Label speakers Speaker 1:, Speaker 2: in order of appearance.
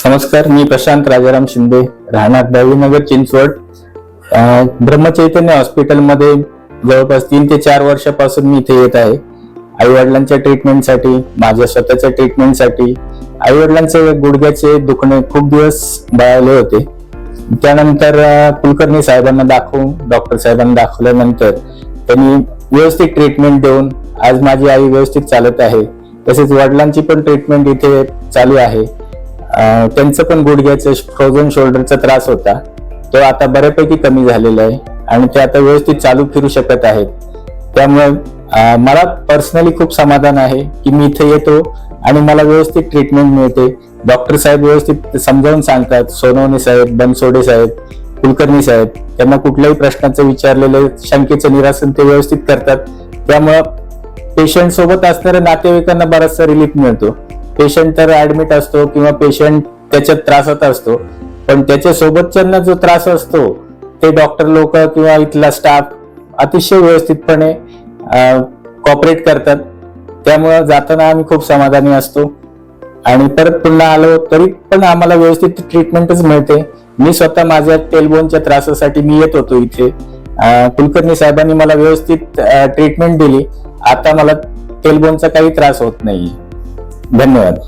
Speaker 1: नमस्कार, मी प्रशांत राजाराम शिंदे, राहणार दळवीनगर चिंचवड. ब्रह्मचैतन्य हॉस्पिटलमध्ये जवळपास 3 ते 4 वर्षापासून मी इथे येत आहे. आई वडिलांच्या ट्रीटमेंटसाठी, माझ्या स्वतःच्या ट्रीटमेंटसाठी. आई वडिलांचे गुडघ्याचे दुखणे खूप दिवस बळावले होते. त्यानंतर कुलकर्णी साहेबांना डॉक्टर साहेबांना दाखवल्यानंतर त्यांनी व्यवस्थित ट्रीटमेंट देऊन आज माझी आई व्यवस्थित चालत आहे. तसेच वडिलांची पण ट्रीटमेंट इथे चालू आहे. त्यांचं पण गुडघ्याचं फ्रोझन शोल्डरचा त्रास होता, तो आता बऱ्यापैकी कमी झालेला आहे आणि ते आता व्यवस्थित चालू फिरू शकत आहेत. त्यामुळे मला पर्सनली खूप समाधान आहे की मी इथे येतो आणि मला व्यवस्थित ट्रीटमेंट मिळते. डॉक्टर साहेब व्यवस्थित समजावून सांगतात. सोनवणे साहेब, बनसोडे साहेब, कुलकर्णी साहेब, त्यांना कुठल्याही प्रश्नाचं विचारलेलं शंकेचं निरासन ते व्यवस्थित करतात. त्यामुळं पेशंट सोबत असणाऱ्या नातेवाईकांना बराचसा रिलीफ मिळतो. पेशंट तर ऍडमिट असतो किंवा पेशंट त्याच्यात त्रासात असतो, पण त्याच्या सोबतच्यांना जो त्रास असतो ते डॉक्टर लोक किंवा इथला स्टाफ अतिशय व्यवस्थितपणे कॉपरेट करतात. त्यामुळे जाताना आम्ही खूप समाधानी असतो आणि परत पुन्हा आलो तरी पण आम्हाला व्यवस्थित ट्रीटमेंटच मिळते. मी स्वतः माझ्या टेलबोनच्या त्रासासाठी मी येत होतो इथे. कुलकर्णी साहेबांनी मला व्यवस्थित ट्रीटमेंट दिली. आता मला टेलबोनचा काही त्रास होत नाहीये. धन्यवाद.